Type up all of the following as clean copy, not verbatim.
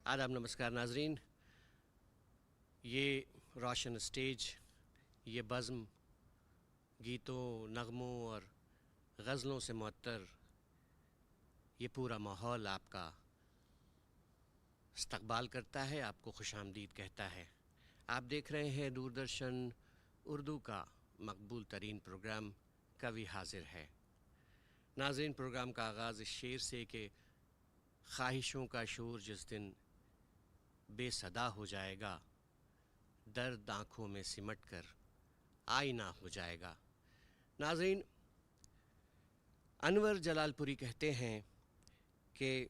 आदाब नमस्कार नाजरीन। ये रोशन स्टेज, ये बज़्म गीतों, नगमों और गज़लों से मुअत्तर ये पूरा माहौल आपका इस्तक़बाल करता है, आपको खुशामदीद कहता है। आप देख रहे हैं दूरदर्शन उर्दू का मकबूल तरीन प्रोग्राम कवि हाज़िर है। नाज़रीन, प्रोग्राम का आगाज़ इस शेर से कि ख्वाहिशों का शोर जिस दिन बेसदा हो जाएगा, दर्द आँखों में सिमट कर आईना हो जाएगा। नाज़रीन, अनवर जलालपुरी कहते हैं कि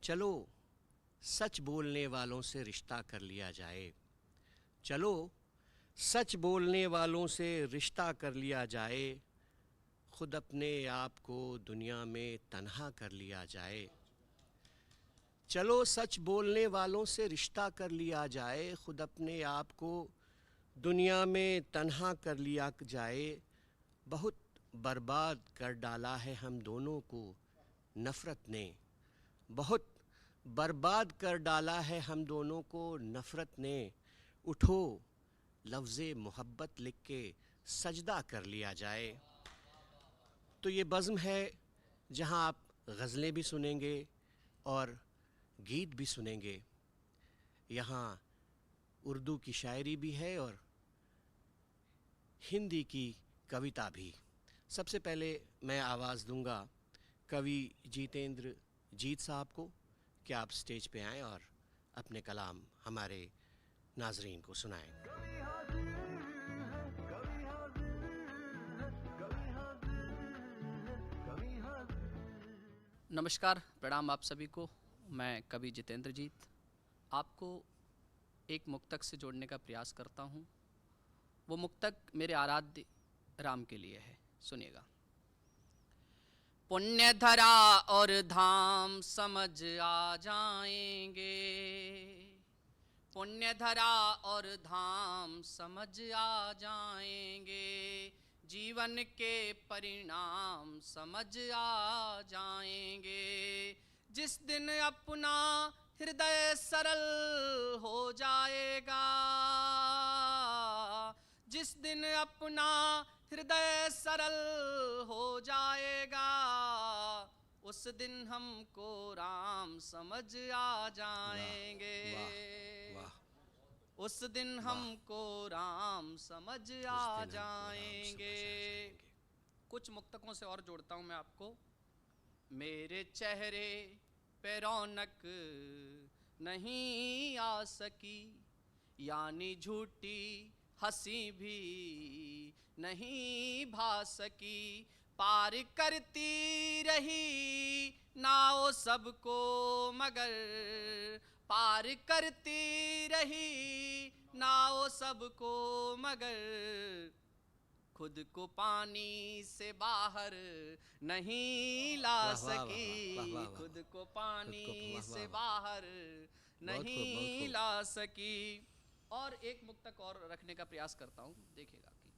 चलो सच बोलने वालों से रिश्ता कर लिया जाए, चलो सच बोलने वालों से रिश्ता कर लिया जाए, खुद अपने आप को दुनिया में तन्हा कर लिया जाए। चलो सच बोलने वालों से रिश्ता कर लिया जाए, खुद अपने आप को दुनिया में तन्हा कर लिया जाए। बहुत बर्बाद कर डाला है हम दोनों को नफ़रत ने, बहुत बर्बाद कर डाला है हम दोनों को नफ़रत ने। उठो लफ्ज़े मोहब्बत लिख के सजदा कर लिया जाए। तो ये बज़्म है जहाँ आप गज़लें भी सुनेंगे और गीत भी सुनेंगे। यहाँ उर्दू की शायरी भी है और हिंदी की कविता भी। सबसे पहले मैं आवाज़ दूंगा कवि जितेंद्र जीत साहब को कि आप स्टेज पे आएँ और अपने कलाम हमारे नाजरीन को सुनाएं। नमस्कार, प्रणाम आप सभी को। मैं कवि जितेंद्र जीत आपको एक मुक्तक से जोड़ने का प्रयास करता हूँ। वो मुक्तक मेरे आराध्य राम के लिए है, सुनिएगा। पुण्य धरा और धाम समझ आ जाएंगे, पुण्य धरा और धाम समझ आ जाएंगे, जीवन के परिणाम समझ आ जाएंगे। जिस दिन अपना हृदय सरल हो जाएगा, जिस दिन अपना हृदय सरल हो जाएगा, उस दिन हमको राम समझ आ जाएंगे। वाह, वाह, उस दिन हमको राम समझ आ जाएंगे। कुछ मुक्तकों से और जोड़ता हूँ मैं आपको। मेरे चेहरे पे रौनक नहीं आ सकी, यानी झूठी हंसी भी नहीं भा सकी, पार करती रही नाव सबको मगर, पार करती रही नाव सबको मगर, खुद को पानी से बाहर नहीं ला सकी, खुद को पानी से बाहर नहीं ला सकी। और एक मुक्तक और रखने का प्रयास करता हूँ, देखिएगा कि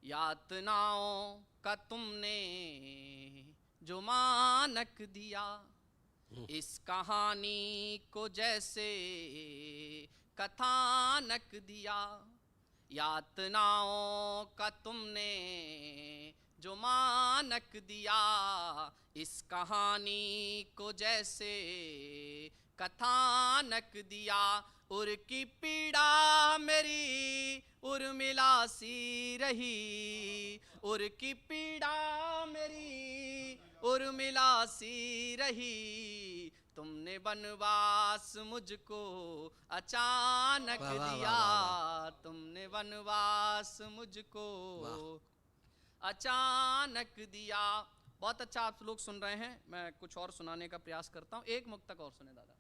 यातनाओं का तुमने जो मानक दिया, इस कहानी को जैसे कथानक दिया, यातनाओं का तुमने जो मानक दिया, इस कहानी को जैसे कथानक दिया, उर की पीड़ा मेरी उर्मिला सी रही, उर की पीड़ा मेरी उर्मिला सी रही, तुमने वनवास मुझको अचानक दिया, तुमने वनवास मुझको अचानक दिया। बहुत अच्छा आप लोग सुन रहे हैं, मैं कुछ और सुनाने का प्रयास करता हूँ। एक मुक्तक और सुने दादा।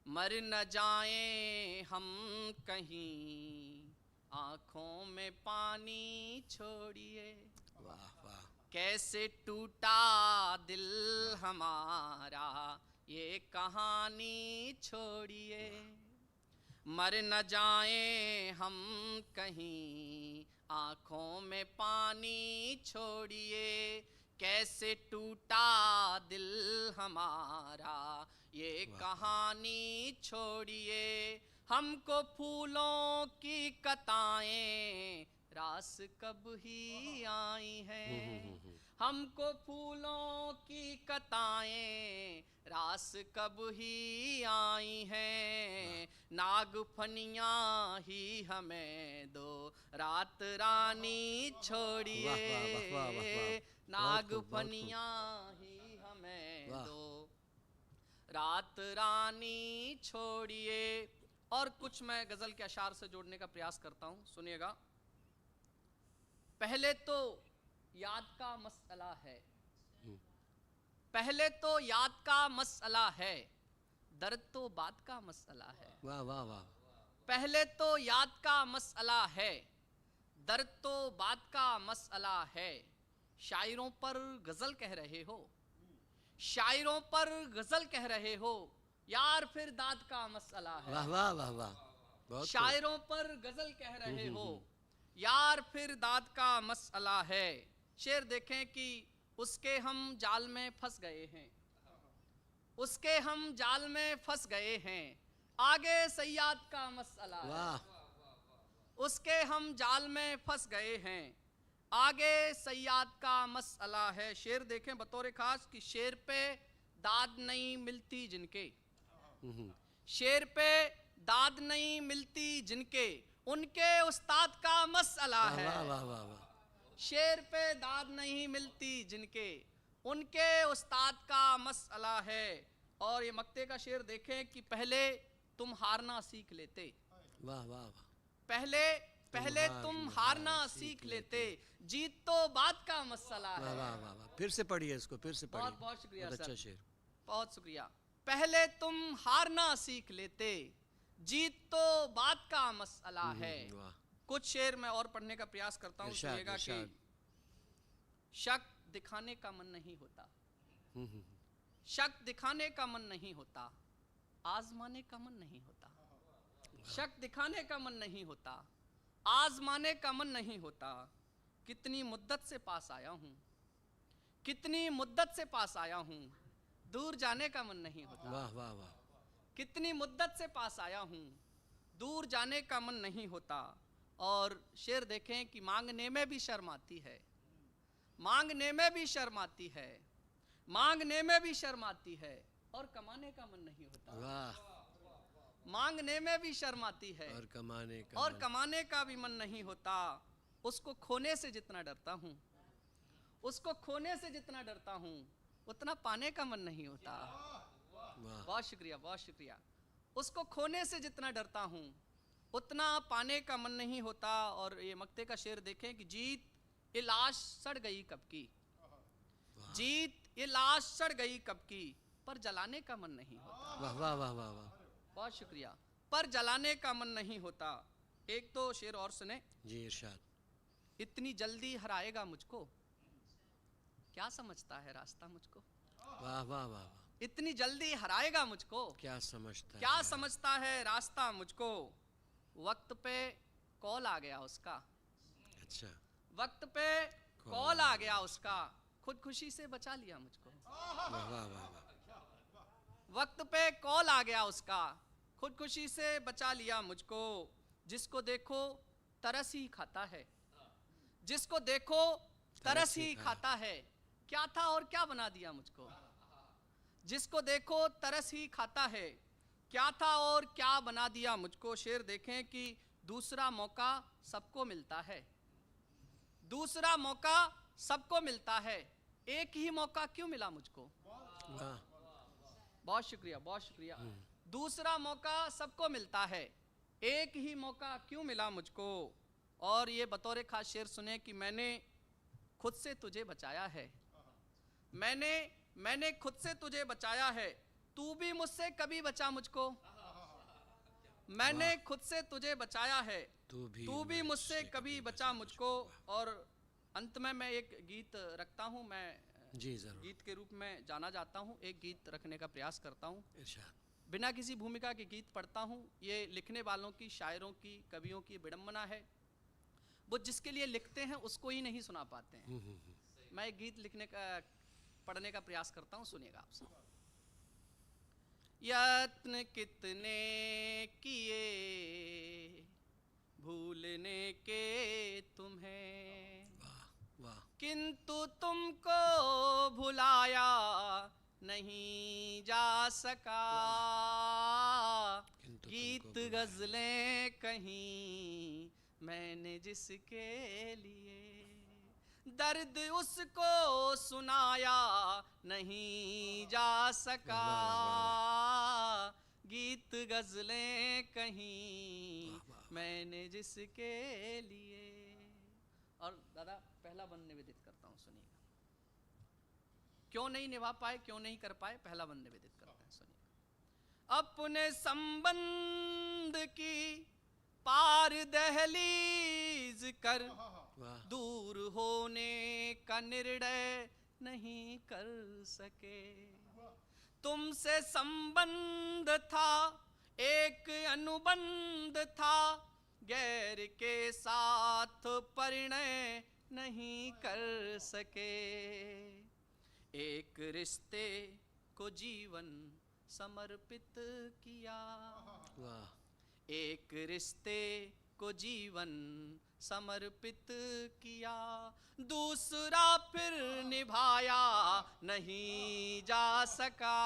मर न जाएं हम कहीं आँखों में पानी छोड़िए, वाह वाह, कैसे टूटा दिल हमारा ये कहानी छोड़िए। मर न जाएं हम कहीं आँखों में पानी छोड़िए, कैसे टूटा दिल हमारा ये कहानी छोड़िए, हमको फूलों की कताएं रास कब ही आई हैं, हमको फूलों की कताएं रास कब ही आई हैं, नागफनियाँ ही हमें दो रात रानी छोड़िए, वाह, वाह, वाह, वाह, वाह। नागफनियाँ ही हमें वाह। दो रात रानी छोड़िए। और कुछ मैं गजल के अशार से जोड़ने का प्रयास करता हूं, सुनिएगा। पहले तो याद का मसला है, पहले तो याद का मसला है, दर्द तो बात का मसला है। वाह वाह वाह। पहले तो याद का मसला है, दर्द तो बात का मसला है। शायरों पर गजल कह रहे हो, शायरों पर गजल कह रहे हो, यार फिर दाद का मसला है। वाह वाह वाह वाह, बहुत शायरों पर गजल कह रहे हो, यार फिर दाद का मसला है। शेर देखें कि उसके हम जाल में फंस गए हैं, उसके हम जाल में फंस गए हैं, आगे सयाद का मसला है। वाह। उसके हम जाल में फंस गए हैं, आगे सयाद का मसला है। शेर देखें बतौर खास कि शेर पे दाद नहीं मिलती जिनके, शेर पे दाद नहीं मिलती जिनके, उनके उस्ताद का मसला है। वाह वाह वाह वाह। शेर पे दाद नहीं मिलती जिनके, उनके उस्ताद का मसला है। और ये मक्ते का शेर देखें कि पहले तुम हारना सीख लेते, वाह वाह वाह। पहले तुम हारना सीख लेते, जीत तो बात का मसला वाह है। वाह वाह वाह। फिर से पढ़िए इसको, फिर से पढ़िए। बहुत बहुत शुक्रिया अच्छा सर, शेर। बहुत शुक्रिया। पहले तुम हारना सीख लेते, जीत तो बात का मसला है। वाह। कुछ शेर मैं और पढ़ने का प्रयास करता हूँ, इरशाद, सुनिएगा कि इरशाद। शक दिखाने का मन नहीं होता, शक दिखाने का मन नहीं होता, आजमाने का मन नहीं होता। शक दिखाने का मन नहीं होता, आजमाने का मन नहीं होता। कितनी मुद्दत से पास आया हूँ, कितनी मुद्दत से पास आया हूँ, दूर जाने का मन नहीं होता। वाह वाह वाह। कितनी मुद्दत से पास आया हूँ, दूर जाने का मन नहीं होता। और शेर देखें कि मांगने में भी शर्म आती है, मांगने में भी शर्म आती है, मांगने में भी शर्म आती है, और कमाने का मन नहीं होता। वाह। मांगने में भी शर्म आती है, और कमाने का और मन। कमाने का भी मन नहीं होता। उसको खोने से जितना डरता हूँ, उसको खोने से जितना डरता हूँ, उतना पाने का मन नहीं होता। वाह। बहुत शुक्रिया, बहुत शुक्रिया। उसको खोने से जितना डरता हूँ, उतना पाने का मन नहीं होता। और ये मक्ते का शेर देखें कि जीत ये लाश सड़ गई कब की, जीत ये लाश सड़ गई कब की, पर जलाने का मन नहीं होता। वाह वाह वाह वाह वाह। बहुत शुक्रिया। पर जलाने का मन नहीं होता। एक तो शेर और सुने। जी इरशाद। इतनी जल्दी हराएगा मुझको, क्या समझता है रास्ता मुझको। वाह वाह वाह वाह। इतनी जल्दी हराएगा मुझको, क्या समझता है, क्या समझता है रास्ता मुझको। वक्त पे कॉल आ गया उसका, अच्छा। वक्त पे कॉल आ गया उसका, खुदकुशी से बचा लिया मुझको। वाह वाह वाह वाह। वक्त पे कॉल आ गया उसका, खुदकुशी से बचा लिया मुझको। जिसको देखो तरस ही खाता है, जिसको देखो तरस ही खाता है, क्या था और क्या बना दिया मुझको। जिसको देखो तरस ही खाता है, क्या था और क्या बना दिया मुझको। शेर देखें कि दूसरा मौका सबको मिलता है, दूसरा मौका सबको मिलता है, एक ही मौका क्यों मिला मुझको। वाह। बहुत शुक्रिया, बहुत शुक्रिया। दूसरा मौका सबको मिलता है, एक ही मौका क्यों मिला मुझको। और ये बतौर खास शेर सुने कि मैंने खुद से तुझे बचाया है, मैंने खुद से तुझे बचाया है, तू भी मुझसे कभी बचा मुझको। मैंने खुद से तुझे बचाया है, तू भी मुझसे कभी बचा मुझको। और अंत में मैं एक गीत रखता हूँ, मैं जी जरूर। गीत के रूप में जाना जाता हूँ, एक गीत रखने का प्रयास करता हूँ। इरशाद। बिना किसी भूमिका के गीत पढ़ता हूँ। ये लिखने वालों की, शायरों की, कवियों की विडंबना है। वो जिसके लिए लिखते हैं उसको ही नहीं सुना पाते हैं। मैं एक गीत लिखने का, पढ़ने का प्रयास करता हूँ, सुनिएगा आप सब। यत्न कितने किए भूलने के तुम्हें, वाह वाह, किंतु तुमको भुलाया नहीं जा सका। किंतु गीत तुमको भुलाया गजलें कहीं मैंने जिसके लिए, दर्द उसको सुनाया नहीं जा सका। गीत गजलें कहीं मैंने जिसके लिए। और दादा पहला बंद निवेदित करता हूँ, सुनिएगा। क्यों नहीं निभा पाए, क्यों नहीं कर पाए, पहला बंद निवेदित करते हैं, सुनिएगा। अपने संबंध की पार दहलीज कर दूर होने का निर्णय नहीं कर सके। तुमसे संबंध था, एक अनुबंध था, गैर के साथ परिणय नहीं कर सके। एक रिश्ते को जीवन समर्पित किया, एक रिश्ते को जीवन समर्पित किया, दूसरा फिर निभाया नहीं जा सका।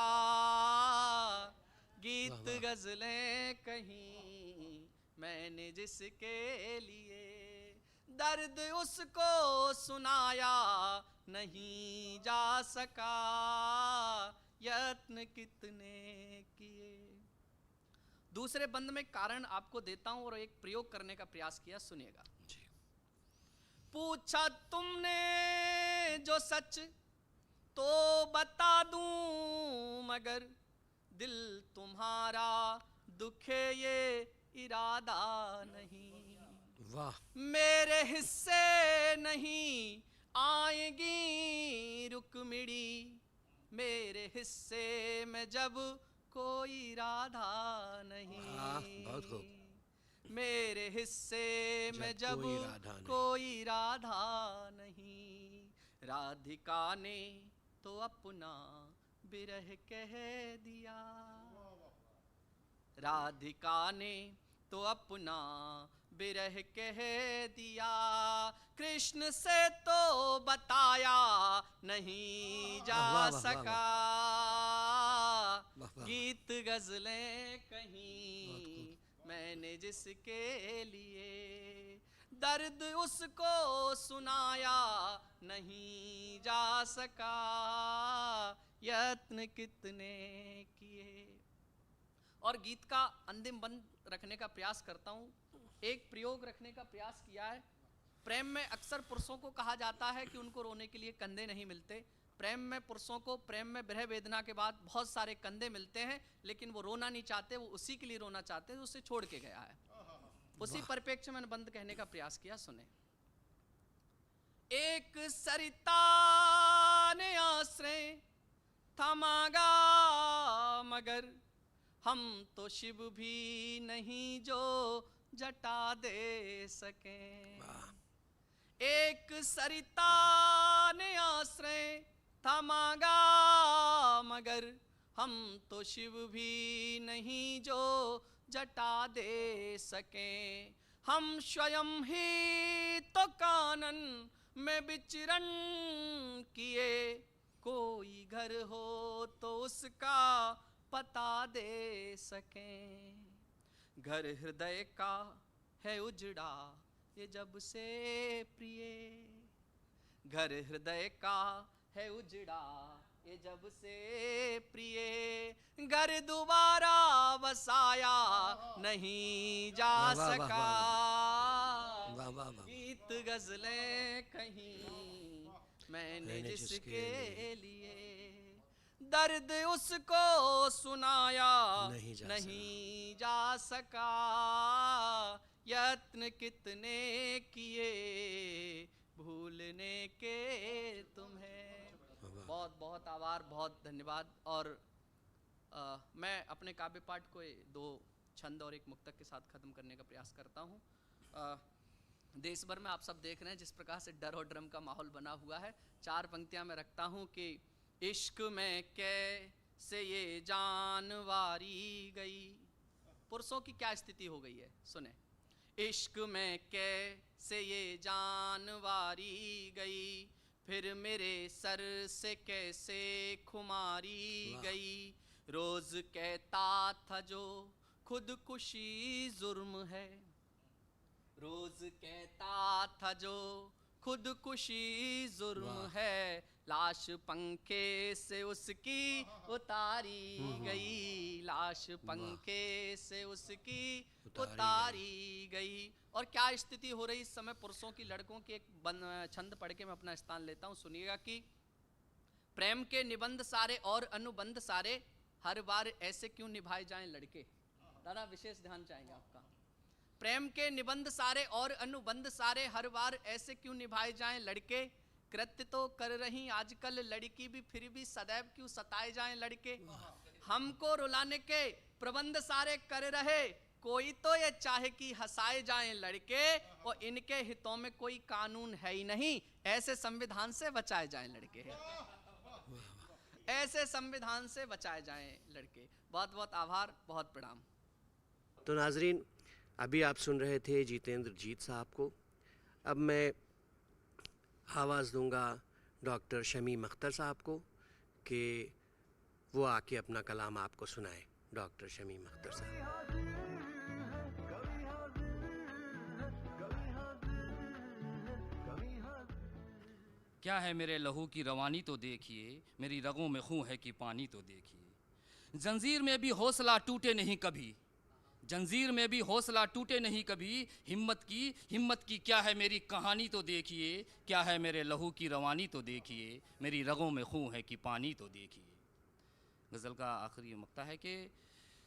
गीत गजलें कहीं मैंने जिसके लिए, दर्द उसको सुनाया नहीं जा सका। यत्न कितने किए। दूसरे बंद में कारण आपको देता हूं और एक प्रयोग करने का प्रयास किया, सुनिएगा। पूछा तुमने जो सच तो बता दूं, मगर दिल तुम्हारा दुखे ये इरादा नहीं। वाह, मेरे हिस्से नहीं आएगी रुक्मिणी, मेरे हिस्से में जब कोई राधा नहीं। बहुत खूब। मेरे हिस्से में जब कोई राधा नहीं। राधिका ने तो अपना विरह कह दिया, राधिका ने तो अपना विरह कह दिया। कृष्ण से तो बताया नहीं जा सका। गीत गजलें कहीं मैंने जिसके लिए, दर्द उसको सुनाया नहीं जा सका। यत्न कितने किए। और गीत का अंतिम बंद रखने का प्रयास करता हूं। एक प्रयोग रखने का प्रयास किया है। प्रेम में अक्सर पुरुषों को कहा जाता है कि उनको रोने के लिए कंधे नहीं मिलते। प्रेम में पुरुषों को प्रेम में विरह वेदना के बाद बहुत सारे कंधे मिलते हैं, लेकिन वो रोना नहीं चाहते, वो उसी के लिए रोना चाहते हैं, उसे छोड़ के गया है। उसी परिप्रेक्ष्य में बंद कहने का प्रयास किया, सुने। एक सरिता ने आश्रय थमागा, मगर हम तो शिव भी नहीं जो जटा दे सके। एक सरिता ने आश्रय थमागा, मगर हम तो शिव भी नहीं जो जटा दे सके। हम स्वयं ही तो कानन में विचरण किए, कोई घर हो तो उसका पता दे सकें। घर हृदय का है उजड़ा ये जब से प्रिय, घर हृदय का है उजड़ा ये जब से प्रिय। घर दोबारा बसाया नहीं जा सका। गीत गजलें कहीं मैंने जिसके लिए, दर्द उसको सुनाया नहीं जा सका। यत्न कितने किए भूलने के तुम्हें। बहुत बहुत आभार, बहुत धन्यवाद। और मैं अपने काव्य पाठ को 2 छंद और 1 मुक्तक के साथ ख़त्म करने का प्रयास करता हूँ। देश भर में आप सब देख रहे हैं जिस प्रकार से डर और ड्रम का माहौल बना हुआ है। 4 पंक्तियाँ मैं रखता हूँ कि इश्क में से ये जान वारी गई। पुरुषों की क्या स्थिति हो गई है, सुने। इश्क में कैसे ये जान वारी गई, फिर मेरे सर से कैसे खुमारी गई। रोज कहता था जो खुदकुशी जुर्म है, रोज कहता था जो खुदकुशी जुर्म है, लाश पंखे से उसकी उतारी गई, लाश पंखे से उसकी उतारी गई। और क्या स्थिति हो रही इस समय पुरुषों की, लड़कों की। एक छंद पढ़ के मैं अपना स्थान लेता हूं, सुनिएगा कि प्रेम के निबंध सारे और अनुबंध सारे, हर बार ऐसे क्यों निभाए जाएं लड़के। दादा विशेष ध्यान चाहेंगे आपका। प्रेम के निबंध सारे और अनुबंध सारे, हर बार ऐसे क्यों निभाए जाएं लड़के। कृत्य तो कर रही आजकल लड़की भी, फिर भी सदैव क्यों सताए जाएं लड़के। हमको रुलाने के प्रबंध सारे कर रहे, कोई तो ये चाहे कि हंसाए जाएं लड़के। और इनके हितों में कोई कानून है ही नहीं, ऐसे संविधान से बचाए जाएं लड़के, ऐसे संविधान से बचाए जाएं लड़के। बहुत बहुत आभार, बहुत प्रणाम। तो नाजरीन, अभी आप सुन रहे थे जितेंद्र जीत साहब को। अब मैं आवाज़ दूंगा डॉक्टर शमीम अख्तर साहब को कि वो आके अपना कलाम आपको सुनाए। डॉक्टर शमीम अख्तर साहब। क्या है मेरे लहू की रवानी तो देखिए, मेरी रगों में खून है कि पानी तो देखिए। जंजीर में भी हौसला टूटे नहीं कभी, जंजीर में भी हौसला टूटे नहीं कभी। हिम्मत की क्या है मेरी कहानी तो देखिए, क्या है मेरे लहू की रवानी तो देखिए, मेरी रगों में खून है कि पानी तो देखिए। गज़ल का आखिरी मक्ता है कि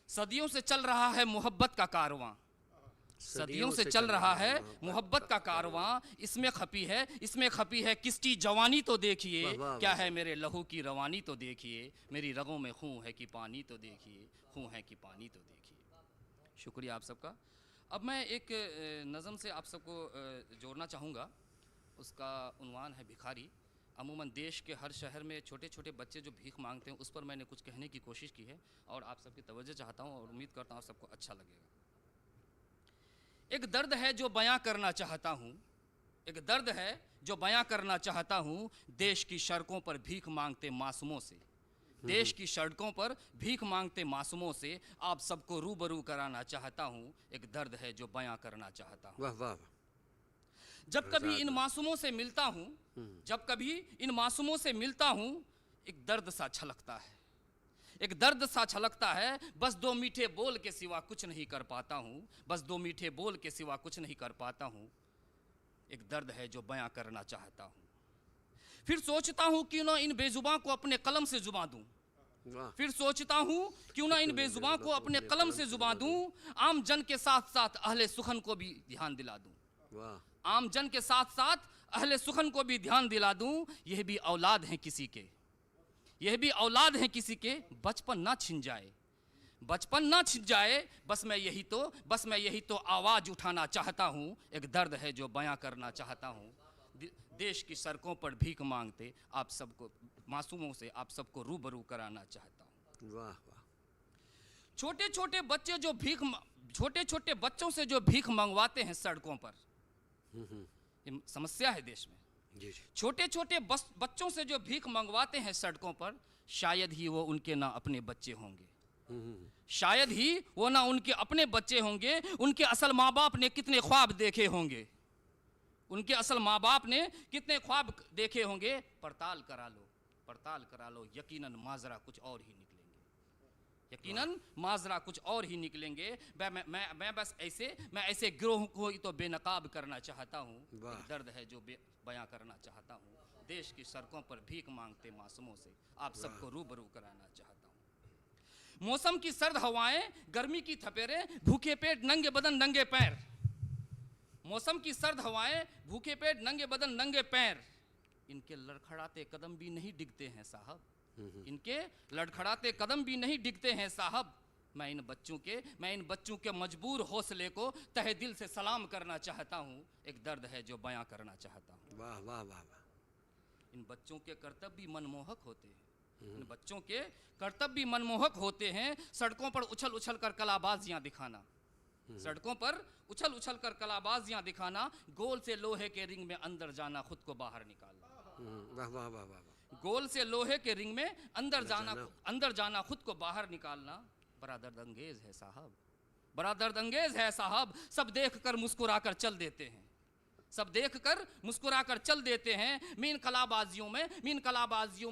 सदियों से चल रहा है मोहब्बत का कारवां, सदियों से चल रहा है मोहब्बत का कारवां। इसमें खपी है किसकी जवानी तो देखिए, क्या है मेरे लहू की रवानी तो देखिए, मेरी रगों में खून है कि पानी तो देखिए, खून है कि पानी तो देखिए। शुक्रिया आप सबका। अब मैं एक नज़म से आप सबको जोड़ना चाहूँगा। उसका उन्वान है भिखारी। अमूमन देश के हर शहर में छोटे छोटे बच्चे जो भीख मांगते हैं, उस पर मैंने कुछ कहने की कोशिश की है और आप सबकी तवज्जो चाहता हूँ और उम्मीद करता हूँ सबको अच्छा लगेगा। एक दर्द है जो बयां करना चाहता हूँ, एक दर्द है जो बयां करना चाहता हूँ, देश की सड़कों पर भीख मांगते मासूमों से, देश की सड़कों पर भीख मांगते मासूमों से आप सबको रूबरू कराना चाहता हूँ। एक दर्द है जो बयां करना चाहता हूँ। वाह वाह। जब कभी इन मासूमों से मिलता हूँ, जब कभी इन मासूमों से मिलता हूँ, एक दर्द सा छलकता है, एक दर्द सा छलकता है। बस दो मीठे बोल के सिवा कुछ नहीं कर पाता हूँ, बस दो मीठे बोल के सिवा कुछ नहीं कर पाता हूँ। एक दर्द है जो बयां करना चाहता हूँ। फिर सोचता हूँ क्यों ना इन बेजुबां को अपने कलम से जुबां दूं, फिर सोचता हूँ क्यों ना इन बेजुबां को अपने कलम से जुबां दूं। आम जन के साथ साथ अहले सुखन को भी ध्यान दिला दूं, आम जन के साथ साथ अहले सुखन को भी ध्यान दिला दूं। यह भी औलाद हैं किसी के, यह भी औलाद हैं किसी के, बचपन ना छिन जाए, बचपन ना छिन जाए। बस मैं यही तो आवाज़ उठाना चाहता हूँ। एक दर्द है जो बयां करना चाहता हूँ। देश की सड़कों पर भीख मांगते आप सबको, मासूमों से आप सबको रूबरू कराना चाहता हूँ। वाह वाह। छोटे छोटे बच्चे जो छोटे छोटे बच्चों से जो भीख मंगवाते हैं सड़कों पर, ये समस्या है देश में। जी जी। छोटे छोटे बच्चों से जो भीख मंगवाते हैं सड़कों पर, शायद ही वो उनके ना अपने बच्चे होंगे, शायद ही वो ना उनके अपने बच्चे होंगे। उनके असल माँ बाप ने कितने ख्वाब देखे होंगे, उनके असल माँ बाप ने कितने ख्वाब देखे होंगे। पड़ताल करा लो, यकीनन माजरा कुछ और ही निकलेंगे, यकीनन माजरा कुछ और ही निकलेंगे। मैं बस ऐसे गिरोह को ही तो बेनकाब करना चाहता हूँ। एक दर्द है जो बयां करना चाहता हूँ। देश की सड़कों पर भीख मांगते मासूमों से आप सबको रूबरू कराना चाहता हूँ। मौसम की सर्द हवाएं, गर्मी की थपेरे, भूखे पेट नंगे बदन नंगे पैर, मौसम की सर्द हवाएं, भूखे पेट नंगे बदन नंगे पैर। इनके लड़खड़ाते कदम भी नहीं डिगते हैं साहब, इनके लड़खड़ाते कदम भी नहीं डिगते हैं साहब। मैं इन बच्चों के मजबूर हौसले को तहे दिल से सलाम करना चाहता हूँ। एक दर्द है जो बयां करना चाहता हूँ। वाह वाह वाह वाह। इन बच्चों के कर्तव्य भी मनमोहक होते हैं, इन बच्चों के कर्तव्य मनमोहक होते हैं। सड़कों पर उछल उछल कर कलाबाजियां दिखाना, सड़कों पर उछल उछल कर कलाबाजियां दिखाना, गोल से लोहे के रिंग में अंदर जाना, खुद को बाहर निकालना। वाह वाह वाह वाह। गोल से लोहे के रिंग में अंदर जाना, खुद को बाहर निकालना बड़ा दर्द अंगेज है साहब, बड़ा दर्द अंगेज है साहब। सब देख कर मुस्कुरा कर चल देते हैं, सब देख कर मुस्कुरा कर चल देते हैं। मैं इन कलाबाजियों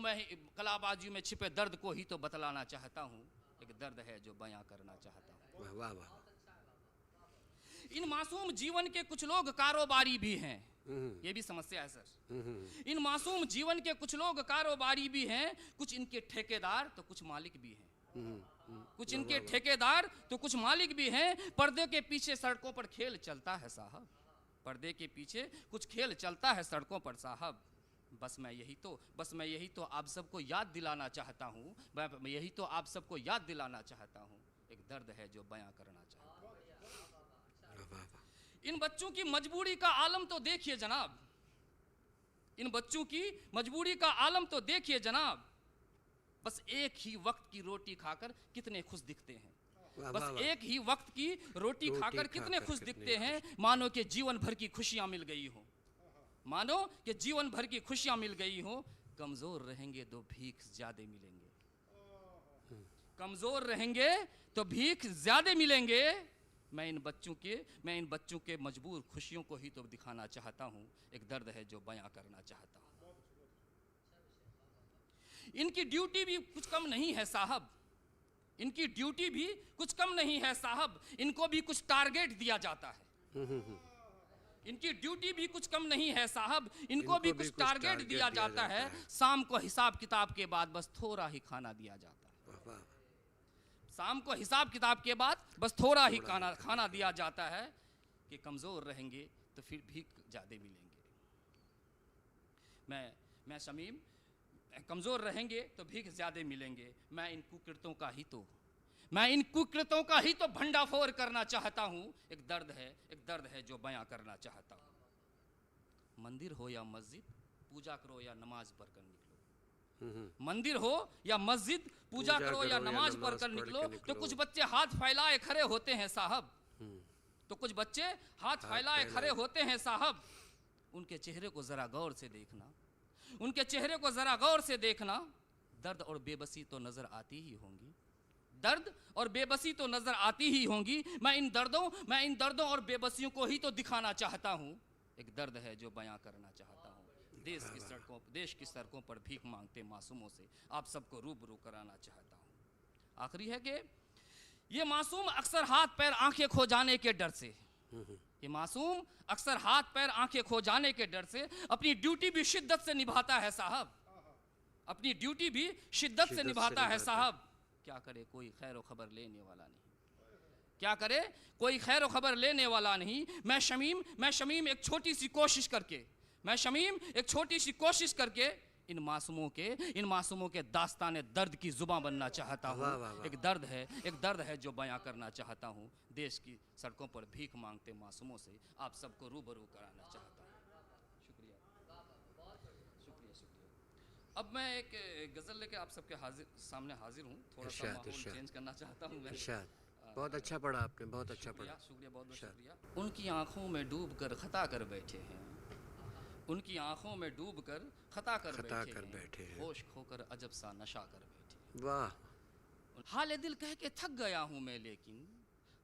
में छिपे दर्द को ही तो बतलाना चाहता हूँ, एक दर्द है जो बयां करना चाहता हूँ। वाह वाह वाह। इन मासूम जीवन के कुछ लोग कारोबारी भी हैं, ये भी समस्या है सर। इन मासूम जीवन के कुछ लोग कारोबारी भी हैं, कुछ इनके ठेकेदार तो कुछ मालिक भी हैं, कुछ इनके ठेकेदार तो कुछ मालिक भी हैं। पर्दे के पीछे सड़कों पर खेल चलता है साहब, पर्दे के पीछे कुछ खेल चलता है सड़कों पर साहब। बस मैं यही तो आप सबको याद दिलाना चाहता हूँ, मैं यही तो आप सबको याद दिलाना चाहता हूँ, एक दर्द है जो बयां करना चाहता हूँ। इन बच्चों की मजबूरी का आलम तो देखिए जनाब, इन बच्चों की मजबूरी का आलम तो देखिए जनाब। बस एक ही वक्त की रोटी खाकर कितने खुश दिखते हैं, बस एक ही वक्त की रोटी खाकर कितने खुश दिखते हैं। मानो कि जीवन भर की खुशियां मिल गई हो, मानो कि जीवन भर की खुशियां मिल गई हो। कमजोर रहेंगे तो भीख ज्यादा मिलेंगे, कमजोर रहेंगे तो भीख ज्यादा मिलेंगे। मैं इन बच्चों के मजबूर खुशियों को ही तो दिखाना चाहता हूँ, एक दर्द है जो बयां करना चाहता हूँ। इनकी ड्यूटी भी कुछ कम नहीं है साहब, इनकी ड्यूटी भी कुछ कम नहीं है साहब। इनको भी कुछ टारगेट दिया जाता है, इनकी ड्यूटी भी कुछ कम नहीं है साहब, इनको भी कुछ टारगेट दिया जाता है। शाम को हिसाब किताब के बाद बस थोड़ा ही खाना दिया जाता है, शाम को हिसाब किताब के बाद बस थोड़ा ही खाना दिया जाता है कि कमज़ोर रहेंगे तो फिर भीख ज़्यादा मिलेंगे। मैं शमीम, कमज़ोर रहेंगे तो भीख ज़्यादा मिलेंगे। मैं इन कुकृतों का ही तो भंडाफोड़ करना चाहता हूँ, एक दर्द है जो बयां करना चाहता हूँ। मंदिर हो या मस्जिद, पूजा करो या नमाज पढ़कर निकलो, मंदिर हो या मस्जिद, पूजा करो या नमाज पढ़कर निकलो। तो कुछ बच्चे हाथ फैलाए खड़े होते हैं साहब, तो कुछ बच्चे हाथ फैलाए खड़े होते हैं साहब। उनके चेहरे को जरा गौर से देखना, उनके चेहरे को जरा गौर से देखना। दर्द और बेबसी तो नजर आती ही होंगी, दर्द और बेबसी तो नजर आती ही होंगी। मैं इन दर्दों और बेबसियों को ही तो दिखाना चाहता हूँ, एक दर्द है जो बयां करना चाहता हूँ। देश की सड़कों पर भीख मांगते मासूमों से आप सबको रूबरू कराना चाहता हूँ। आखिरी है कि ये मासूम अक्सर हाथ पैर आंखें खो जाने के डर से, ये मासूम अक्सर हाथ पैर आंखें खो जाने के डर से अपनी ड्यूटी भी शिद्दत से निभाता है साहब, अपनी ड्यूटी भी शिद्दत से निभाता है साहब। क्या करे कोई खैर खबर लेने वाला नहीं, क्या करे कोई खैर खबर लेने वाला नहीं। मैं शमीम एक छोटी सी कोशिश करके इन मासूमों के दास्ताने दर्द की जुबां बनना चाहता हूँ। एक दर्द है जो बयां करना चाहता हूँ। देश की सड़कों पर भीख मांगते मासूमों से आप सबको रूबरू कराना चाहता हूँ। शुक्रिया। अब मैं एक गज़ल लेके आप सबके सामने हाजिर हूँ। थोड़ा सा माहौल चेंज करना चाहता हूँ मैं। बहुत अच्छा पढ़ा आपने, बहुत अच्छा पढ़ा। शुक्रिया, बहुत शुक्रिया। उनकी आंखों में डूब कर खता कर बैठे हैं, उनकी आंखों में डूब कर खता कर बैठे हैं, होश खोकर अजब सा नशा कर बैठे। वाह। हाले दिल कह के थक गया हूँ मैं, लेकिन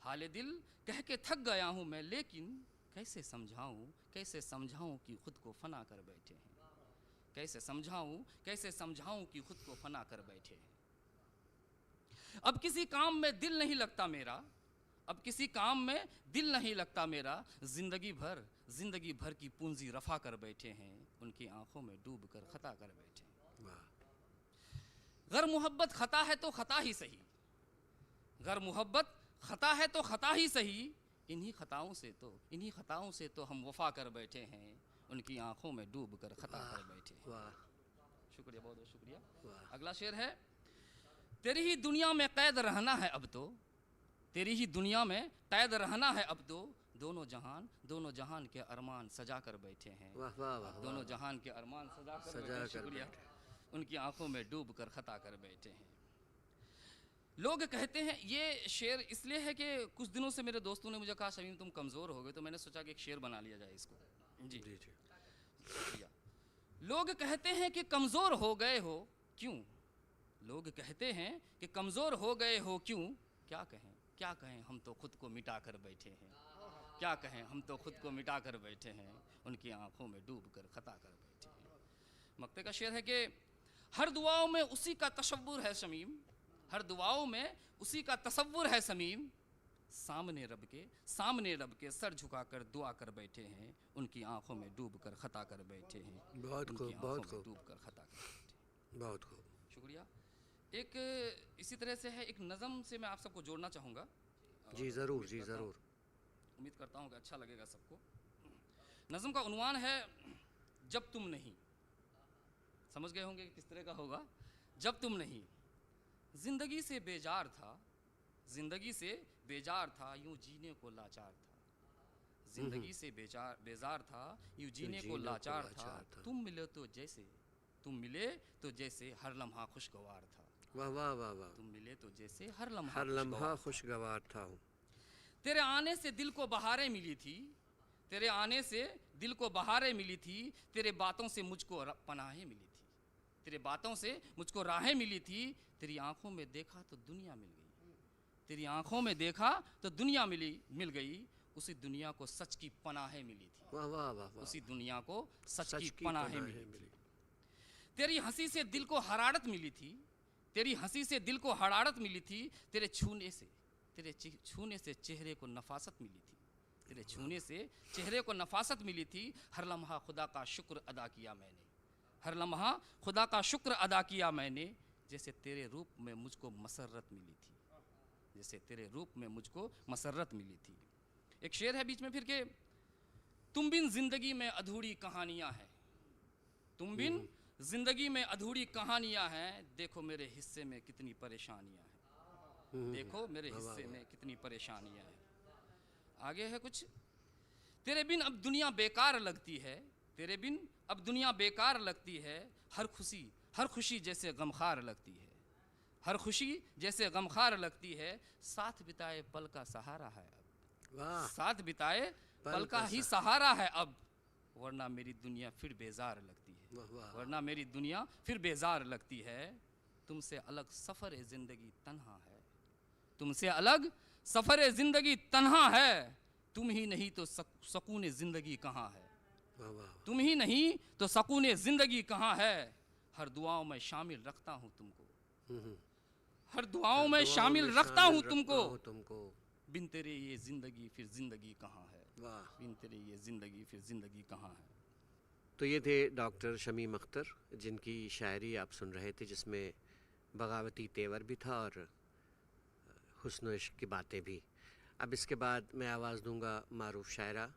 हाले दिल कह के थक गया हूँ मैं, लेकिन कैसे समझाऊं कि खुद को फना कर बैठे हैं, कैसे समझाऊं कि खुद को फना कर बैठे हैं। अब किसी काम में दिल नहीं लगता मेरा, अब किसी काम में दिल नहीं लगता मेरा, जिंदगी भर की पूंजी रफा कर बैठे हैं, उनकी आंखों में डूब कर खता कर बैठे हैं। गर मोहब्बत खता है तो खता ही सही, गर मोहब्बत खता है तो खता ही सही, इन्हीं खताओं से तो हम वफा कर बैठे हैं, उनकी आंखों में डूब कर खता कर बैठे हैं। शुक्रिया, बहुत बहुत शुक्रिया। अगला शेर है, तेरी ही दुनिया में कैद रहना है अब तो, तेरी ही दुनिया में कैद रहना है अब तो, दोनों जहान के अरमान सजा कर बैठे हैं, दोनों जहान के अरमान सजा कर। शुक्रिया। उनकी आंखों में डूब कर खता कर बैठे हैं। लोग कहते हैं, ये शेर इसलिए है कि कुछ दिनों से मेरे दोस्तों ने मुझे कहा शमीम तुम कमज़ोर हो गए, तो मैंने सोचा कि एक शेर बना लिया जाए इसको। जी जी। शुक्रिया। लोग कहते हैं कि कमज़ोर हो गए हो क्यों, लोग कहते हैं कि कमज़ोर हो गए हो क्यों, क्या कहें क्या कहें, हम तो खुद को मिटा कर बैठे हैं, क्या कहें हम तो खुद को मिटा कर बैठे हैं, उनकी आंखों में डूब कर खता कर बैठे हैं। मक्ते का शेर है कि हर दुआओं में उसी का तशव्वुर है शमीम, हर दुआओं में उसी का तसव्वुर है शमीम, सामने रब के सर झुकाकर दुआ कर बैठे हैं, उनकी आंखों में डूब कर खता कर बैठे हैं, बहुत खूब, बहुत खूब, डूब कर खता कर बैठे। बहुत खूब, शुक्रिया। एक इसी तरह से है, एक नज़म से मैं आप सबको जोड़ना चाहूँगा। जी ज़रूर, जी ज़रूर। उम्मीद करता हूँ कि अच्छा लगेगा सबको। नज़म का उन्वान है जब तुम नहीं। समझ गए होंगे किस तरह का होगा। जब तुम नहीं, जिंदगी से बेजार था, जिंदगी से बेजार था, यूं जीने को लाचार था, जिंदगी से बेजार था, यूं जीने को लाचार था, तुम मिले तो जैसे हर लम्हा खुशगवार था। वाह वाह वाह वाह। तुम मिले तो जैसे हर लम्हा खुशगवार था। तेरे आने से दिल को बहारें मिली थी, तेरे आने से दिल को बहारें मिली थी, तेरे बातों से मुझको पनाहें मिली थी, तेरे बातों से मुझको राहें मिली थी, तेरी आंखों में देखा तो दुनिया मिल गई, तेरी आंखों में देखा तो दुनिया मिल गई, उसी दुनिया को सच की पनाहें मिली थी। वाह वाह वाह। उसी दुनिया को सच की पनाहें मिली थी। तेरी हंसी से दिल को हरारत मिली थी, तेरी हंसी से दिल को हरारत मिली थी, तेरे छूने से चेहरे को नफासत मिली थी, तेरे छूने से चेहरे को नफासत मिली थी। हर लम्हा खुदा का शुक्र अदा किया मैंने, हर लम्हा खुदा का शुक्र अदा किया मैंने, जैसे तेरे रूप में मुझको मसरत मिली थी, जैसे तेरे रूप में मुझको मसरत मिली थी। एक शेर है बीच में फिर के, तुम बिन जिंदगी में अधूरी कहानियां हैं, तुम बिन जिंदगी में अधूरी कहानियां हैं, देखो मेरे हिस्से में कितनी परेशानियां हैं, देखो मेरे हिस्से में कितनी परेशानियां हैं। आगे है कुछ, तेरे बिन अब दुनिया बेकार लगती है, तेरे बिन अब दुनिया बेकार लगती है, हर खुशी जैसे गमखार लगती है, हर खुशी जैसे गमखार लगती है, साथ बिताए पल का सहारा है अब, साथ बिताए पल का ही सहारा है अब, वरना मेरी दुनिया फिर बेजार लगती है, वरना मेरी दुनिया फिर बेजार लगती है। तुमसे अलग सफ़र ज़िंदगी तन्हा है, तुमसे अलग सफ़र ज़िंदगी तन्हा है, तुम ही नहीं तो सकून ज़िंदगी कहाँ है, तुम ही नहीं तो सकून ज़िंदगी कहाँ है। हर दुआओं में शामिल रखता हूँ तुमको, हर दुआओं में शामिल रखता हूँ तुमको, बिन तेरे ये ज़िंदगी फिर ज़िंदगी कहाँ है, बिन तेरे ये ज़िंदगी फिर ज़िंदगी कहाँ है। तो ये थे डॉक्टर शमीम अख्तर, जिनकी शायरी आप सुन रहे थे, जिसमें बगावती तेवर भी था और हुस्न इश्क की बातें भी। अब इसके बाद मैं आवाज़ दूंगा मारूफ शायरा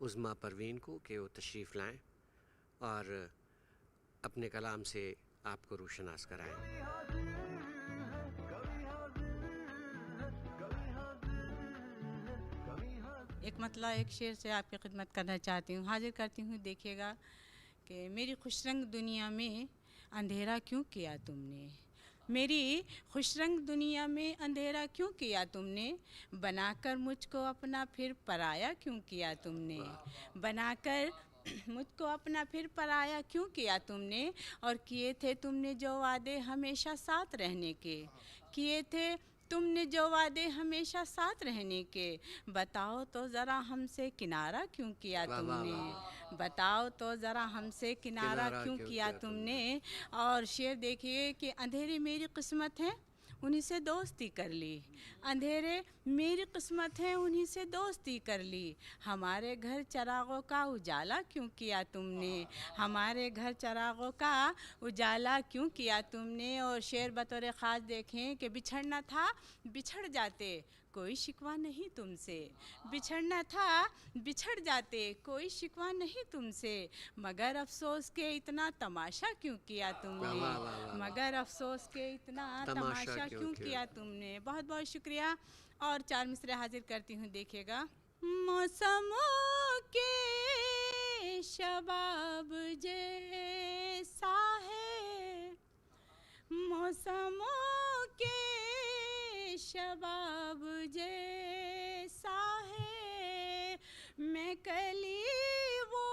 उज़्मा परवीन को कि वो तशरीफ़ लाएं और अपने कलाम से आपको रोशनास कराएं। एक मतलब एक शेर से आपकी खिदमत करना चाहती हूँ, हाजिर करती हूँ। देखिएगा कि मेरी खुशरंग दुनिया में अंधेरा क्यों किया तुमने, मेरी खुशरंग दुनिया में अंधेरा क्यों किया तुमने, बनाकर मुझको अपना फिर पराया क्यों किया तुमने, बनाकर मुझको अपना फिर पराया क्यों किया तुमने, और किए थे तुमने जो वादे हमेशा साथ रहने के, किए थे तुमने जो वादे हमेशा साथ रहने के, बताओ तो ज़रा हमसे किनारा क्यों किया तुमने, बताओ तो ज़रा हमसे किनारा क्यों किया तुमने। और शेर देखिए कि अंधेरी मेरी किस्मत है उन्हीं से दोस्ती कर ली, अंधेरे मेरी किस्मत है उन्हीं से दोस्ती कर ली, हमारे घर चरागों का उजाला क्यों किया तुमने, हमारे घर चरागों का उजाला क्यों किया तुमने। और शेर बतौर ख़ास देखें कि बिछड़ना था बिछड़ जाते कोई शिकवा नहीं तुमसे, बिछड़ना था बिछड़ जाते कोई शिकवा नहीं तुमसे, मगर अफसोस के इतना तमाशा क्यों किया तुमने, मगर अफसोस के इतना तमाशा क्यों किया तुमने। बहुत बहुत शुक्रिया। और 4 मिसरे हाजिर करती हूँ, देखिएगा। मौसमों के शबाब जैसा है मौसमों के शबाब जैसा है, मैं कली वो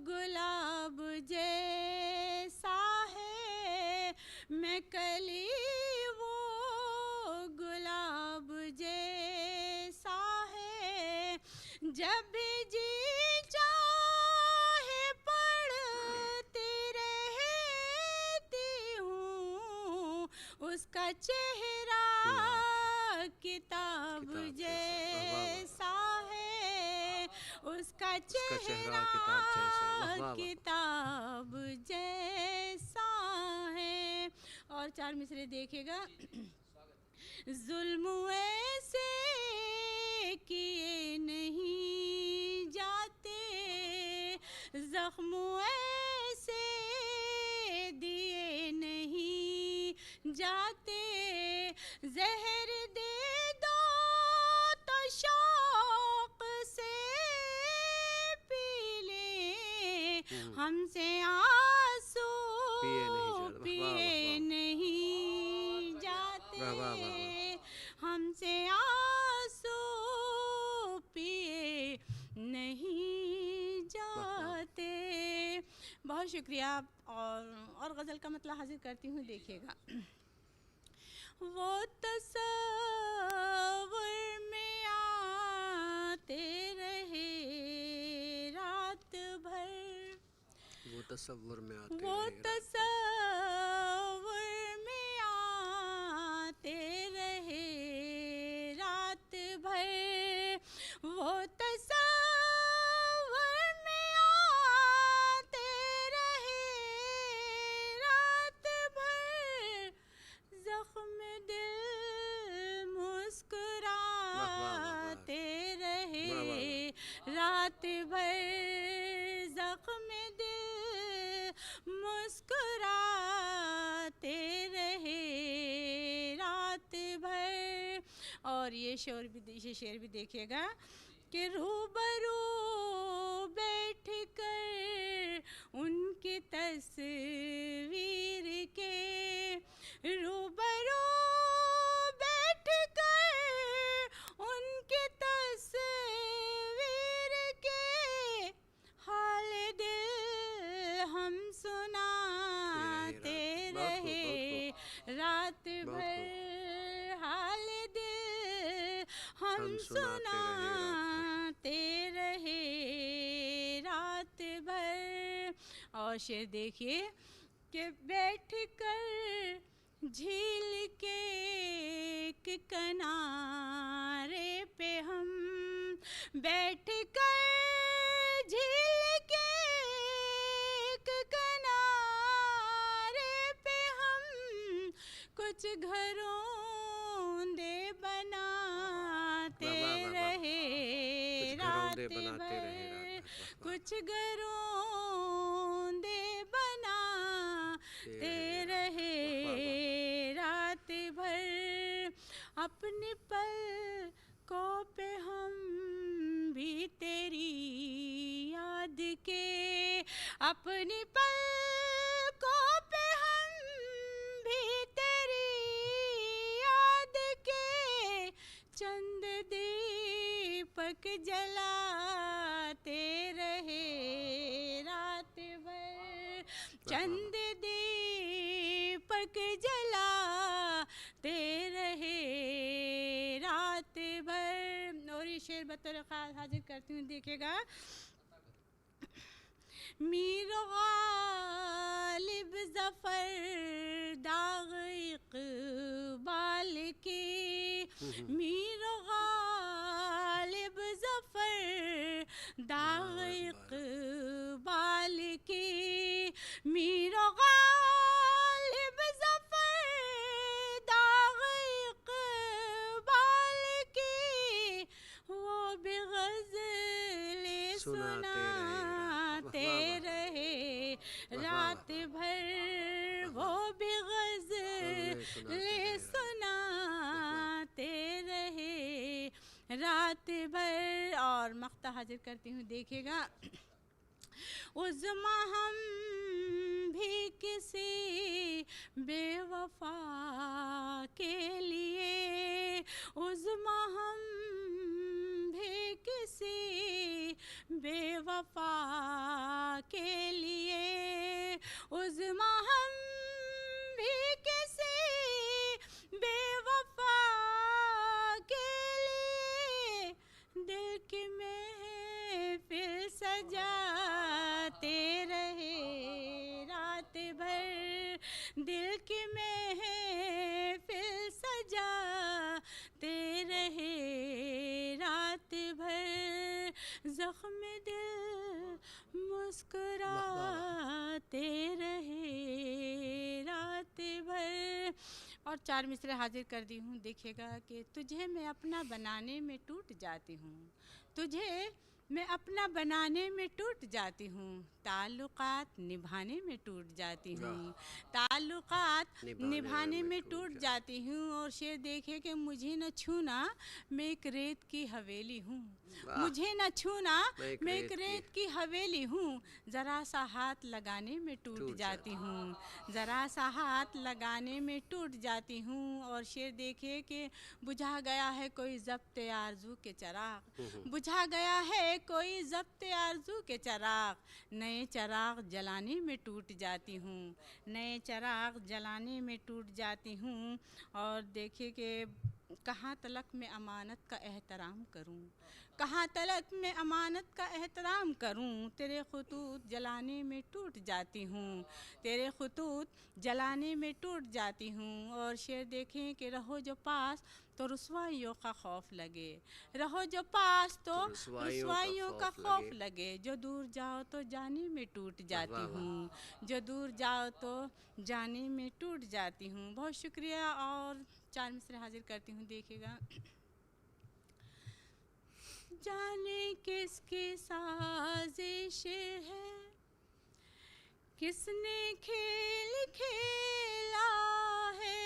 गुलाब जैसा है, मैं कली वो गुलाब जैसा है। जब भी जी चाहे पढ़ती रहती हूँ, उसका चेहरा किताब जैसा है, उसका चेहरा किताब जैसा है। और चार मिसरे देखिएगा। जुल्म ऐसे किए नहीं जाते, जख्म ऐसे दिए नहीं जाते, जहर दे दो तो शौक से पी ले, हमसे आंसू पिए नहीं जाते, हमसे आंसू पिए नहीं जाते। बहुत शुक्रिया। और गज़ल का मतलब हाजिर करती हूँ, देखिएगा। वो तस्वुर में आते रहे रात भर, वो तस्वुर में आते वो रहे तस्वुर में आते रहे रात भर, वो तस्वुर में आते रहे रात भर, जख्म दिल मुस्कुराते रहे रात भर, जख्म दिल मुस्कुराते रहे रात भर। और ये शेर भी देखिएगा कि रूबरू बैठ कर उनकी तस्वीर के, रूबरू बैठ कर उनकी तस्वीर के, हाल दिल हम सुनाते रहे रात भर, हाल दिल हम सुनाते रहे रात भर। और शेर देखिए कि बैठ कर झील के एक किनारे पे हम, बैठ कर झील के एक किनारे पे हम, कुछ घरोंदे बनाते रहे रात भर, कुछ घरोंदे बनाते रहे रात भर। अपने पलकों पे हम भी तेरी याद के, अपनी पलकों पे हम भी तेरी याद के, चंद दीपक जलाते रहे रात भर, चंद दीपक जलाते रहे रात भर। और ये शेर बतौर खास हाजिर करती हूँ, देखिएगा। मीर गालिब ज़फ़र दाग़ इक़बाल के, मीर गालिब ज़फ़र दाग़ इक़बाल के, मीर गालिब ज़फ़र दाग़ इक़बाल के, वो भी ग़ज़लें सुनाते रहे रात भर, वो भी ग़ज़लें सुनाते रहे रात भर। और मख्ता हाजिर करती हूँ, देखिएगा। उज़्मा हम भी भी किसी बेवफा के लिए, उज़्मा हम भी किसी बेवफा के लिए, उज़्मा हम भी किसी बेवफा के लिए, दिल की महफिल सजाते रहे रात भर, दिल की महफिल सजाते रहे रात भर, ज़ख्म दिल मुस्कुराते रहे रात भर। और 4 मिसरे हाजिर कर दी हूँ, देखिएगा कि तुझे मैं अपना बनाने में टूट जाती हूँ, तुझे मैं अपना बनाने में टूट जाती हूँ, ताल्लुकात निभाने में टूट जाती हूँ, ताल्लुकात निभाने में टूट जाती हूँ। और शेर देखे कि मुझे न छूना मैं एक रेत की हवेली हूँ, मुझे न छूना मैं एक रेत की हवेली हूँ, ज़रा सा हाथ लगाने में टूट जाती हूँ, ज़रा सा हाथ लगाने में टूट जाती हूँ। और शेर देखे कि बुझा गया है कोई ज़ब्त आरज़ू के चिराग, बुझा गया है कोई ज़ब्त आरज़ू के चिराग, नए चिराग जलाने में टूट जाती हूँ, नए चिराग जलाने में टूट जाती हूँ। और देखिए कि कहाँ तलक मैं अमानत का एहतराम करूँ, कहाँ तलक मैं अमानत का एहतराम करूँ, तेरे ख़ुतूत जलाने में टूट जाती हूँ, तेरे ख़ुतूत जलाने में टूट जाती हूँ। और शेर देखें कि रहो जो पास तो रुसवाइयों का खौफ लगे, रहो जो पास तो रुसवाइयों का खौफ लगे, जो दूर जाओ तो जाने में टूट जाती हूँ, जो दूर जाओ तो जाने में टूट जाती हूँ। बहुत शुक्रिया। और 4 मिसरे हाजिर करती हूँ, देखिएगा। जाने किसकी साजिश है, किसने खेल खेला है,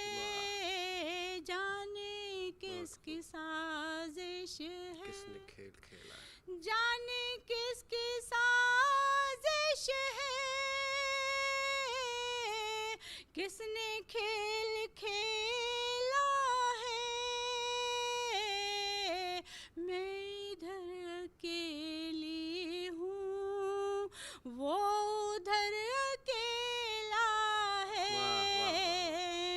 जाने किसकी साजिश है, किसने खेल खेला है, जाने किसकी साजिश है, किसने खेल खेला है, मैं इधर अकेली हूँ, वो उधर अकेला है,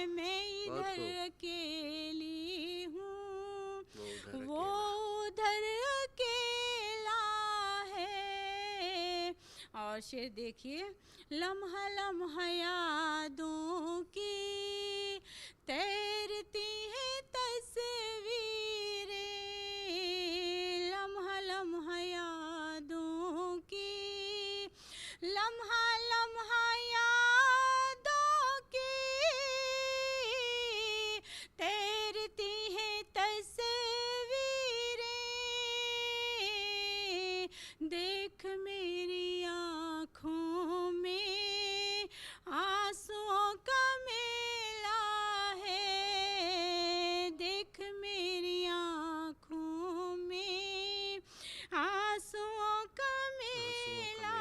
मैं इधर अकेली हूँ, वो उधर अकेला है। और शेर देखिए, लम्हा लम्हा यादों की तैरती हैं तस्वीरें, लम्हा लम्हा यादों की, लम्हा लम्हा यादों की तैरती हैं तस्वीरें, देख मेरी आँखों में आंसुओं का मेला है, देख मेरी आँखों में आंसुओं का मेला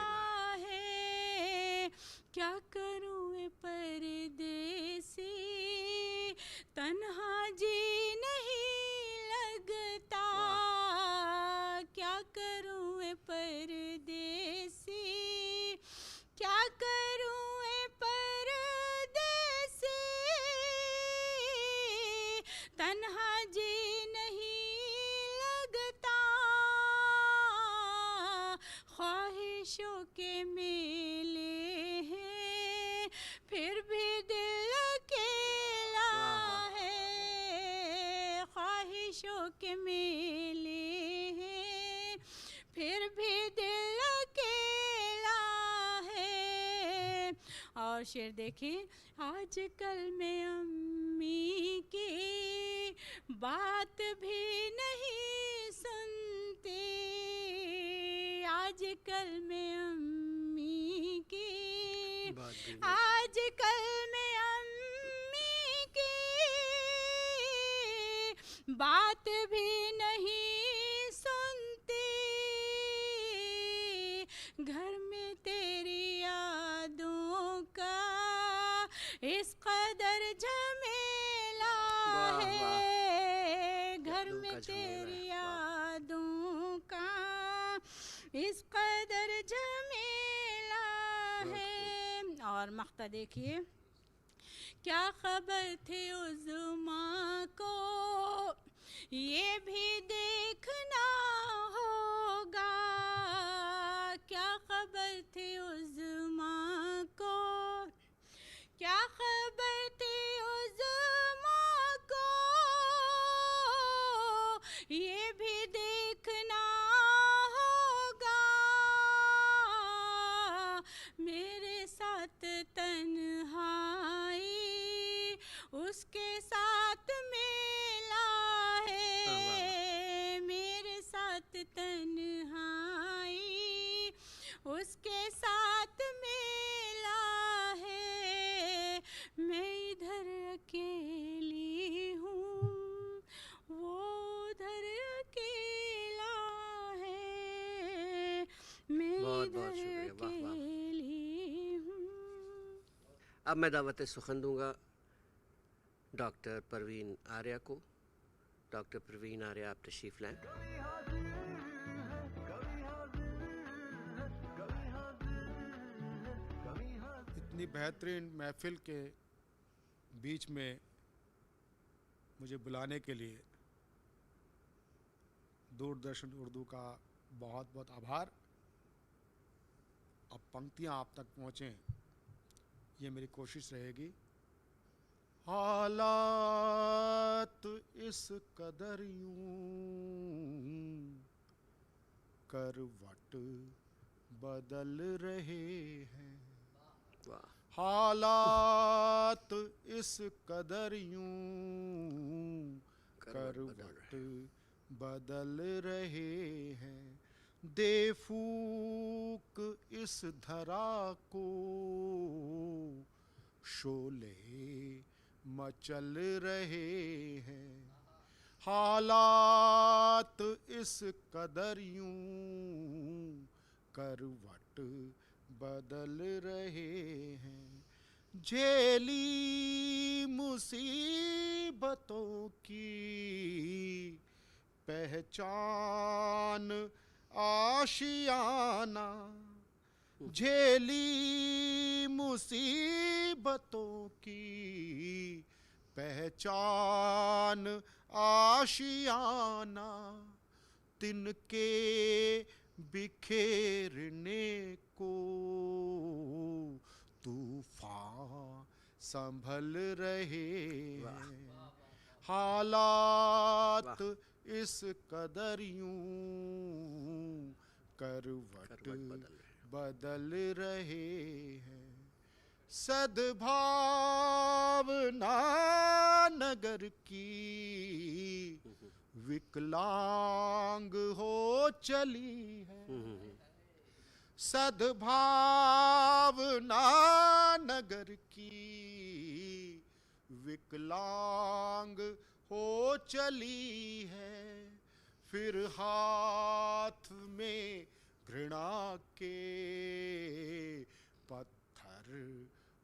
है, क्या करूँ ए परदेसी, तन्हा जी नहीं लगता, क्या करूँ ए परदेसी, क्या करूँ ए परदेसी, तन्हा जी नहीं लगता, ख्वाहिशों के मेले हैं फिर भी दिल अकेला है, ख्वाहिशों के मेले हैं फिर भी दिल अकेला है। और शेर देखिए, आजकल मैं अम्मी की बात भी नहीं सुनती, आजकल मैं अम्मी की, आजकल मैं अम्मी की बात भी नहीं सुनती, घर में तेरी यादों का और मख्ता देखिए। क्या खबर थी उज़्मा को ये भी देखना होगा, क्या खबर थी उज़्मा को, क्या खबर थी उज़्मा को ये भी देखना होगा, मेरे साथ तन्हाई उसके साथ मेला है, मेरे साथ तन्हाई उसके साथ मेला है, मैं इधर अकेली हूँ वो उधर अकेला है, मैं बहुत बहुत इधर शुक्रिया, वाह वाह। अकेली हूँ। अब मैं दावत सुखन दूंगा डॉक्टर परवीन आर्या को। डॉक्टर परवीन आर्या, आप तशरीफ़ लाएं। इतनी बेहतरीन महफिल के बीच में मुझे बुलाने के लिए दूरदर्शन उर्दू का बहुत बहुत आभार। अब पंक्तियाँ आप तक पहुँचें ये मेरी कोशिश रहेगी। हालात इस कदर यूं करवट बदल रहे हैं, वाह, हालात इस कदर यूं करवट बदल रहे हैं, दे फूक इस धरा को शोले मचल रहे हैं, हालात इस कदर यूं करवट बदल रहे हैं, झेली मुसीबतों की पहचान आशियाना, झेली मुसीबतों की पहचान आशियाना, तिनके बिखेरने को तूफान संभल रहे हैं, हालात इस कदर यूं करवट बदल रहे हैं, सद्भावना नगर की विकलांग हो चली है, सद्भावना नगर की विकलांग हो चली है, फिर हाथ में घृणा के पत्थर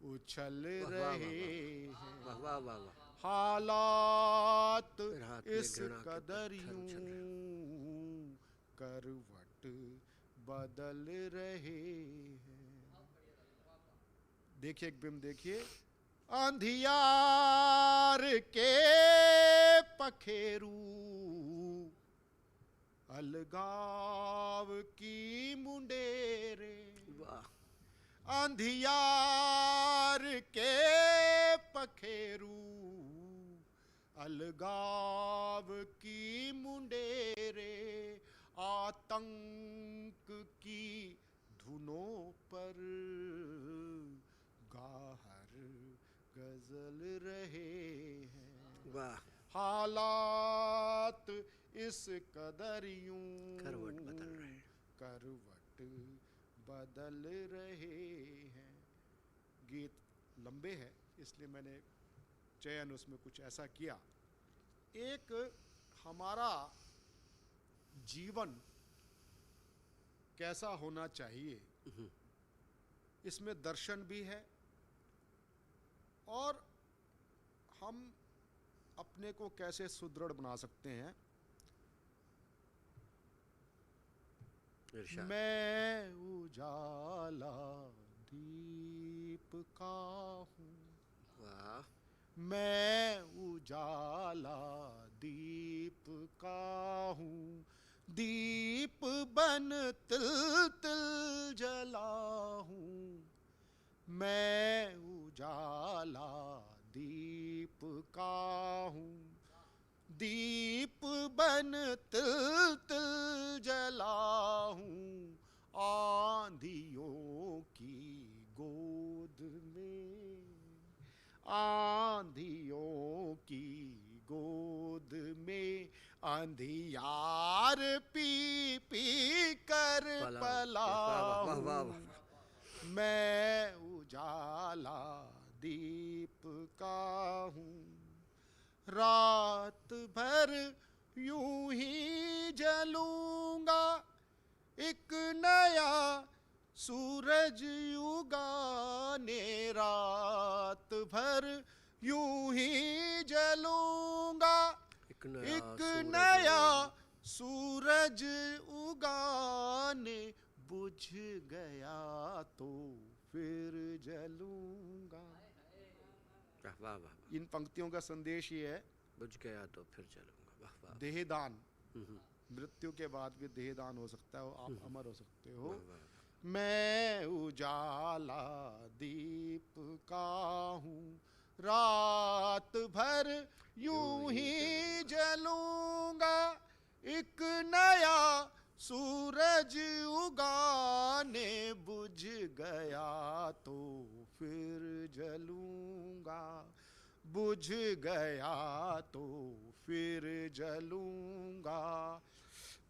उछल रहे हैं, वाह वाह वाह वाह। हालात फिर हाथ में इस घृणा के कदर पत्थर यूं उछल रहे करवट बदल रहे हैं। देखिए एक बिम देखिए, अंधियार के पखेरू अलगाव की मुंडेरे, वाह, अंधियार के पखेरू अलगाव की मुंडेरे, आतंक की धुनों पर गाहर गजल रहे हैं, वाह, हालात इस कदर यूं करवट बदल रहे हैं। करवट बदल रहे हैं। गीत लंबे हैं इसलिए मैंने चयन उसमें कुछ ऐसा किया। एक हमारा जीवन कैसा होना चाहिए इसमें दर्शन भी है और हम अपने को कैसे सुदृढ़ बना सकते हैं। इरशाद। मैं उजाला दीप का हूँ, वाह, मैं उजाला दीप का हूँ, दीप बन तिल तिल जला हूँ, मैं उजाला दीप का हूँ, दीप बन तिल तिल जला हूँ, आंधियों की गोद में, आंधियों की गोद में, अंधियार पी पी कर पला हूँ, मैं उजाला दीप का हूँ, रात भर यूं ही जलूंगा, एक नया सूरज उगाने, रात भर यूं ही जलूंगा, एक नया सूरज उगाने, बुझ गया तो फिर जलूंगा। वाह वाह वाह, इन पंक्तियों का संदेश ये है, बुझ गया तो फिर चलूंगा। वाह वाह, देहदान, मृत्यु के बाद भी देहदान हो सकता है, आप अमर हो सकते हो। मैं उजाला दीप का हूँ, रात भर यूं ही जलूंगा, एक नया सूरज उगाने, बुझ गया तो फिर जलूंगा, बुझ गया तो फिर जलूंगा,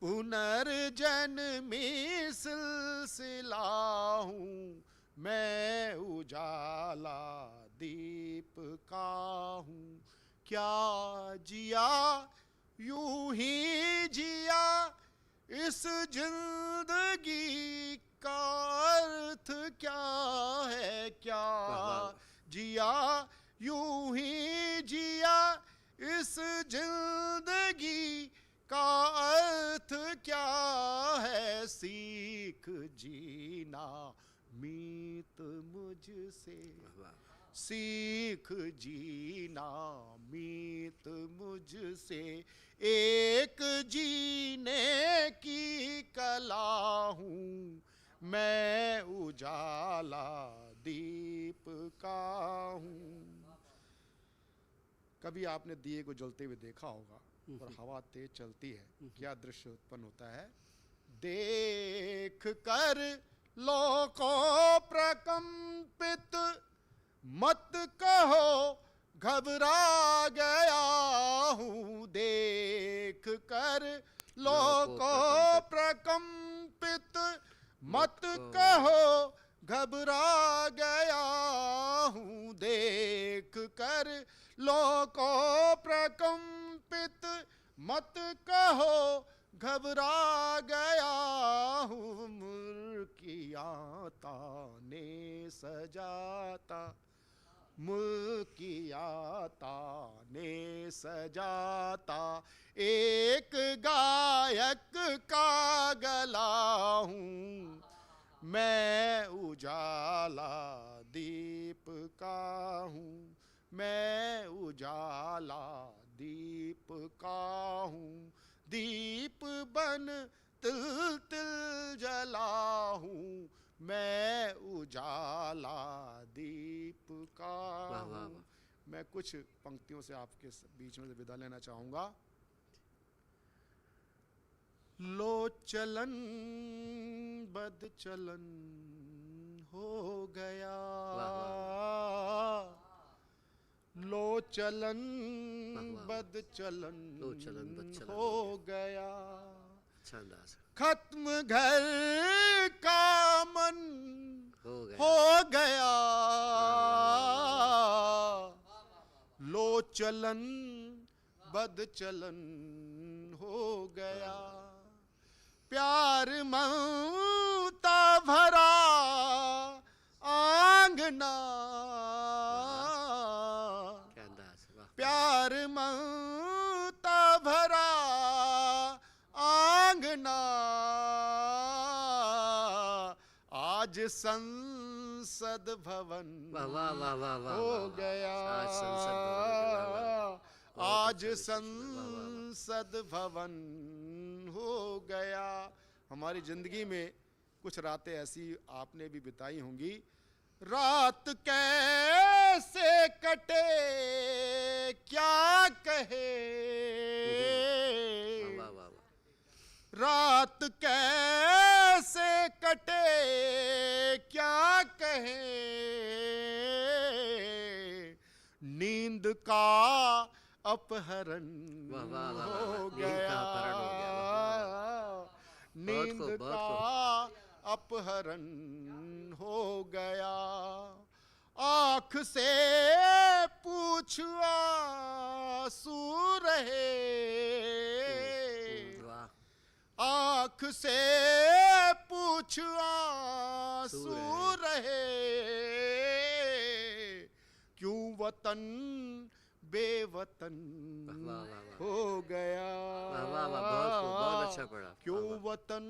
पुनर्जन्मी सिलसिला हूँ, मैं उजाला दीप का हूँ, क्या जिया यूं ही जिया, इस जिंदगी का अर्थ क्या है, क्या जिया यूं ही जिया, इस जिंदगी का अर्थ क्या है, सीख जीना मीत मुझसे, सीख जीना मीत मुझसे, एक जीने की कला हूँ, मैं उजाला दीप का हूँ। कभी आपने दिए को जलते हुए देखा होगा और हवा तेज चलती है, क्या दृश्य उत्पन्न होता है। देख कर लोगों प्रकंपित मत कहो घबरा गया हूँ, देख कर लोगों प्रकंपित मत कहो घबरा गया हूँ, देख कर लोगों प्रकंपित मत कहो घबरा गया हूँ, मुल्कियाता ने सजाता, मुल्कियाता ने सजाता, एक गायक का गला हूँ, मैं उजाला दीप का हूँ, मैं उजाला दीप का हूँ, दीप बन तिल तिल जला हूँ, मैं उजाला दीप का हूँ। मैं कुछ पंक्तियों से आपके बीच में से विदा लेना चाहूँगा। लो चलन बद चलन हो गया, लो चलन बद चलन हो गया, खत्म घर का मन हो गया, लो चलन बद चलन हो गया, प्यार ममता भरा आंगना, प्यार ममता भरा आंगना, आज संसार संसद भवन वाह वाह वाह वाह वाह हो वाह, वाह। गया, आज संसद भवन, वाह, वाह। बहुत आज अच्छा विशेष, वाह, वाह, वाह। संसद भवन हो गया। हमारी जिंदगी में कुछ रातें ऐसी आपने भी बिताई होंगी, रात कैसे कटे क्या कहे, वाह वाह वाह। रात कैसे कटे क्या कहे, नींद का अपहरण वाह, वाह, वाह, वाह, हो नींद का गया, अपहरण हो गया, वाह, वाह, नींद बहुत खूब, बहुत का अपहरण हो गया। आँख से पूछ आंसू रहे, वाह। आँख से पूछ आंसू रहे, क्यों वतन बेवतन वाह, वाह, वाह। हो गया, वाह वाह वाह, बहुत खूब, बहुत अच्छा पढ़ा। क्यों वाह, वाह। वतन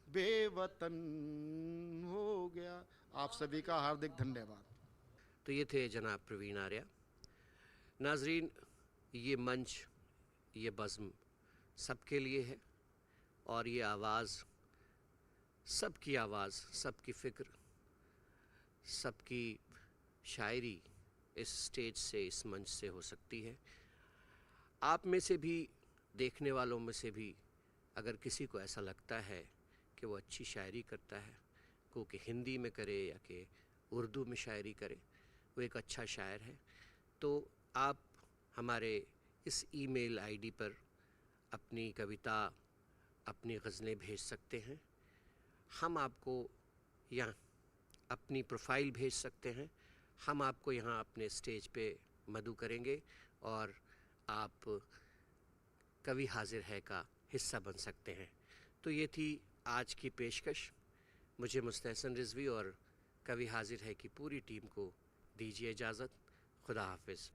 बेवतन हो गया। आप सभी का हार्दिक धन्यवाद। तो ये थे जनाब प्रवीण आर्या। नाजरीन, ये मंच, ये बज़्म सबके लिए है और ये आवाज़, सबकी आवाज़, सबकी फ़िक्र, सबकी शायरी इस स्टेज से, इस मंच से हो सकती है। आप में से भी, देखने वालों में से भी अगर किसी को ऐसा लगता है कि वो अच्छी शायरी करता है, को कि हिंदी में करे या कि उर्दू में शायरी करे, वो एक अच्छा शायर है, तो आप हमारे इस ईमेल आईडी पर अपनी कविता, अपनी गज़लें भेज सकते हैं। हम आपको यहाँ अपनी प्रोफाइल भेज सकते हैं, हम आपको यहाँ अपने स्टेज पे मदऊ करेंगे और आप कवि हाजिर है का हिस्सा बन सकते हैं। तो ये थी आज की पेशकश। मुझे मुस्तहसन रिजवी और कवि हाजिर है की पूरी टीम को दीजिए इजाज़त। खुदा हाफिज़।